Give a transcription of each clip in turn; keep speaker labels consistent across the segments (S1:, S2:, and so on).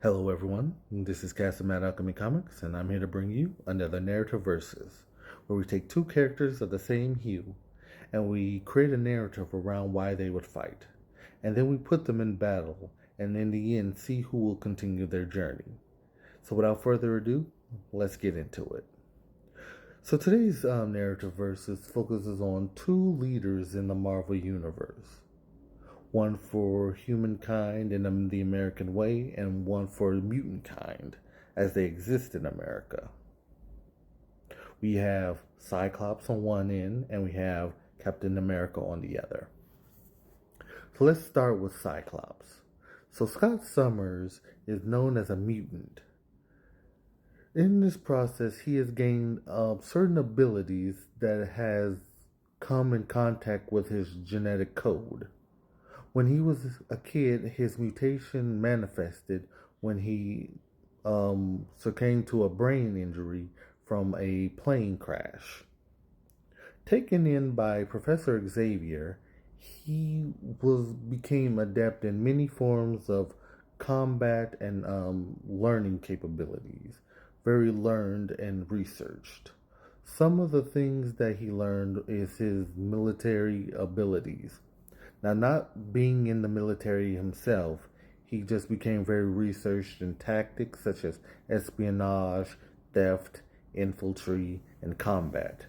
S1: Hello, everyone. This is Cast of Mad Alchemy Comics, and I'm here to bring you another narrative versus, where we take two characters of the same hue, and we create a narrative around why they would fight, and then we put them in battle, and in the end, see who will continue their journey. So, without further ado, let's get into it. So, today's narrative versus focuses on two leaders in the Marvel Universe. One for humankind in the American way, and one for mutant kind as they exist in America. We have Cyclops on one end, and we have Captain America on the other. So let's start with Cyclops. So Scott Summers is known as a mutant. In this process, he has gained certain abilities that has come in contact with his genetic code. When he was a kid, his mutation manifested when he succumbed to a brain injury from a plane crash. Taken in by Professor Xavier, he became adept in many forms of combat and learning capabilities, very learned and researched. Some of the things that he learned is his military abilities. Now, not being in the military himself, he just became very researched in tactics such as espionage, theft, infantry, and combat.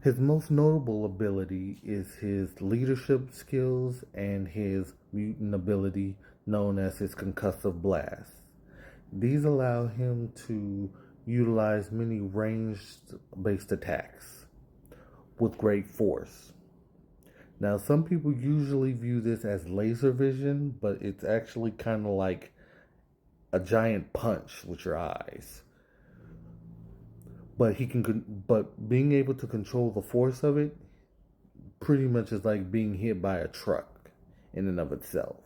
S1: His most notable ability is his leadership skills and his mutant ability known as his concussive blast. These allow him to utilize many ranged-based attacks with great force. Now, some people usually view this as laser vision, but it's actually kind of like a giant punch with your eyes. But being able to control the force of it pretty much is like being hit by a truck in and of itself.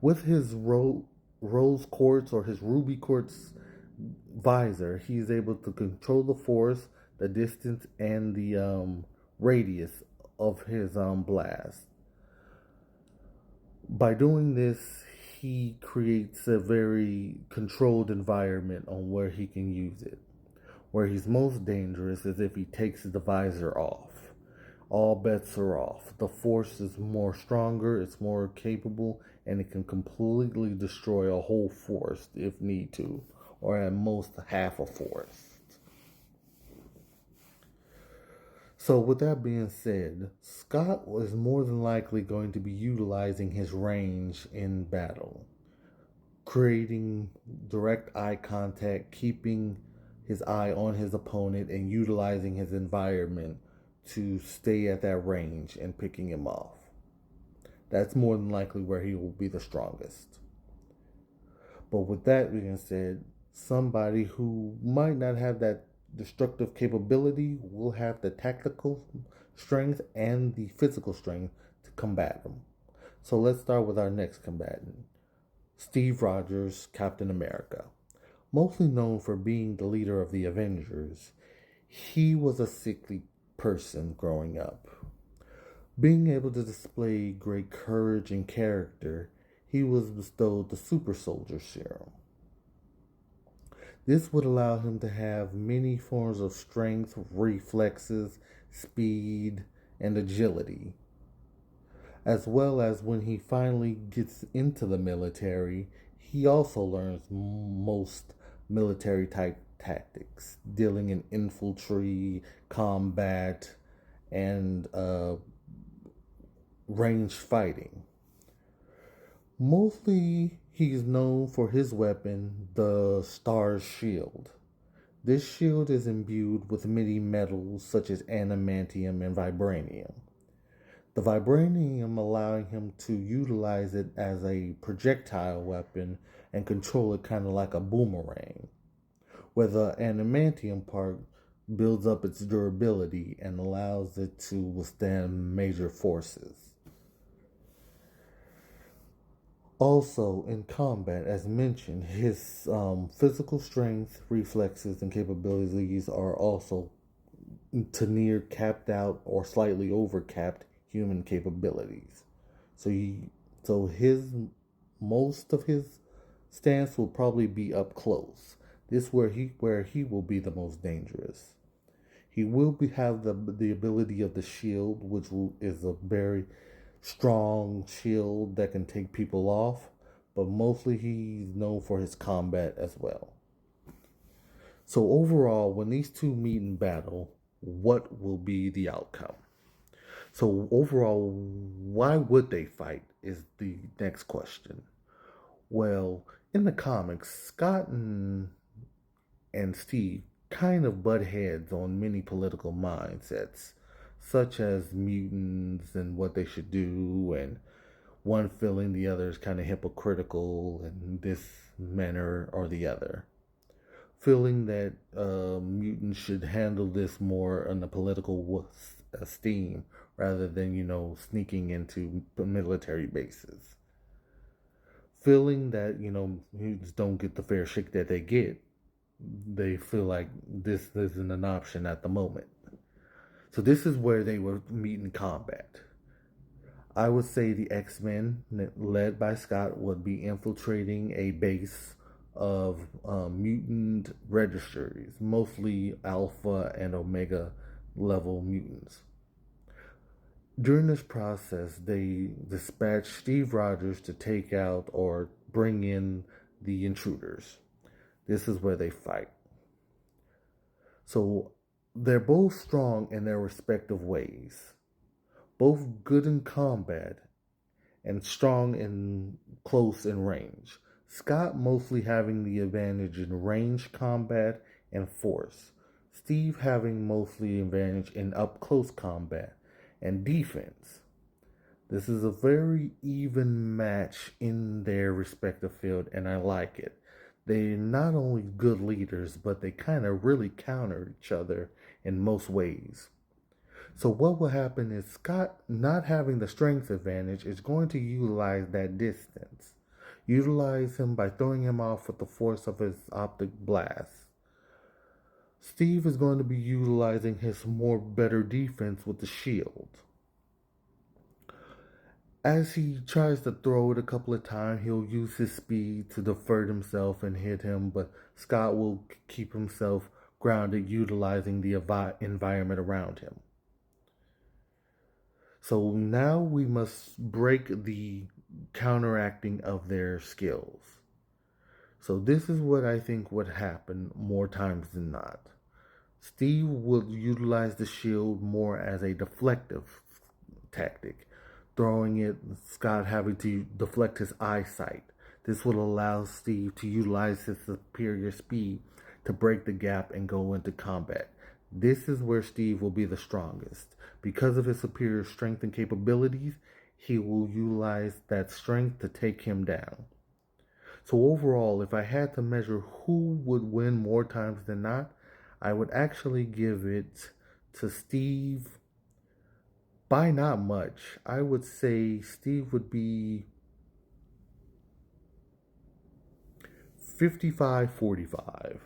S1: With his rose quartz or his ruby quartz visor, he's able to control the force, the distance, and the radius of his blast. By doing this, he creates a very controlled environment on where he can use it. Where he's most dangerous is if he takes the visor off. All bets are off. The force is more stronger, it's more capable, and it can completely destroy a whole force if need to, or at most half a force. So with that being said, Scott was more than likely going to be utilizing his range in battle, creating direct eye contact, keeping his eye on his opponent, and utilizing his environment to stay at that range and picking him off. That's more than likely where he will be the strongest. But with that being said, somebody who might not have that destructive capability will have the tactical strength and the physical strength to combat them. So let's start with our next combatant, Steve Rogers, Captain America. Mostly known for being the leader of the Avengers, he was a sickly person growing up. Being able to display great courage and character, he was bestowed the super soldier serum. This would allow him to have many forms of strength, reflexes, speed, and agility. As well as when he finally gets into the military, he also learns most military type tactics, dealing in infantry, combat, and range fighting. Mostly, he's known for his weapon, the Star's Shield. This shield is imbued with many metals such as adamantium and vibranium. The vibranium allowing him to utilize it as a projectile weapon and control it kind of like a boomerang, where the adamantium part builds up its durability and allows it to withstand major forces. Also, in combat, as mentioned, his physical strength, reflexes, and capabilities are also to near capped out or slightly over capped human capabilities. So his most of his stance will probably be up close. This where he will be the most dangerous. He will have the ability of the shield, is a very strong shield that can take people off, but mostly he's known for his combat as well. So overall, when these two meet in battle, what will be the outcome? So overall, why would they fight is the next question. Well, in the comics, Scott and Steve kind of butt heads on many political mindsets, such as mutants and what they should do, and one feeling the other is kind of hypocritical in this manner or the other. Feeling that mutants should handle this more on a political esteem rather than, sneaking into military bases. Feeling that, mutants don't get the fair shake that they get, they feel like this isn't an option at the moment. So this is where they would meet in combat. I would say the X-Men, led by Scott, would be infiltrating a base of mutant registries, mostly Alpha and Omega level mutants. During this process, they dispatch Steve Rogers to take out or bring in the intruders. This is where they fight. So they're both strong in their respective ways, both good in combat and strong in close in range. Scott mostly having the advantage in range combat and force. Steve having mostly advantage in up close combat and defense. This is a very even match in their respective field, and I like it. They're not only good leaders, but they kind of really counter each other in most ways. So what will happen is Scott, not having the strength advantage, is going to utilize that distance. Utilize him by throwing him off with the force of his optic blast. Steve is going to be utilizing his more better defense with the shield. As he tries to throw it a couple of times, he'll use his speed to divert himself and hit him, but Scott will keep himself grounded, utilizing the environment around him. So now we must break the counteracting of their skills. So this is what I think would happen more times than not. Steve will utilize the shield more as a deflective tactic, throwing it, Scott having to deflect his eyesight. This would allow Steve to utilize his superior speed to break the gap and go into combat. This is where Steve will be the strongest. Because of his superior strength and capabilities, he will utilize that strength to take him down. So overall, if I had to measure who would win more times than not, I would actually give it to Steve by not much. I would say Steve would be 55-45.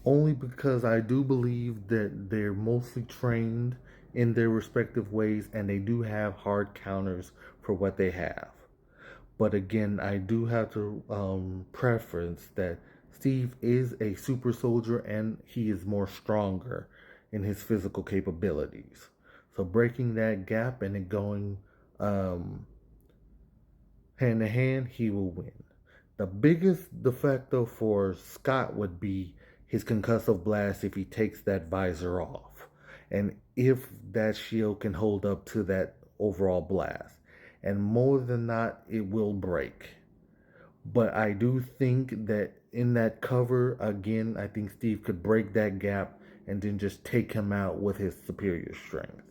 S1: Only because I do believe that they're mostly trained in their respective ways and they do have hard counters for what they have. But again, I do have to preference that Steve is a super soldier and he is more stronger in his physical capabilities. So breaking that gap and it going hand to hand, he will win. The biggest de facto for Scott would be his concussive blast if he takes that visor off. And if that shield can hold up to that overall blast. And more than not, it will break. But I do think that in that cover, again, I think Steve could break that gap and then just take him out with his superior strength.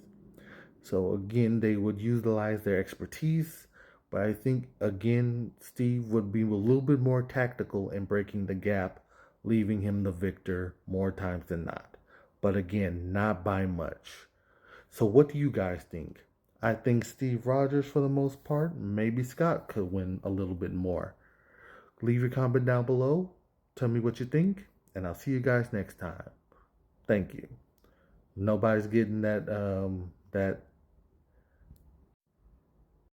S1: So again, they would utilize their expertise, but I think, again, Steve would be a little bit more tactical in breaking the gap, leaving him the victor more times than not. But again, not by much. So what do you guys think? I think Steve Rogers for the most part. Maybe Scott could win a little bit more. Leave your comment down below. Tell me what you think, and I'll see you guys next time. Thank you. Nobody's getting that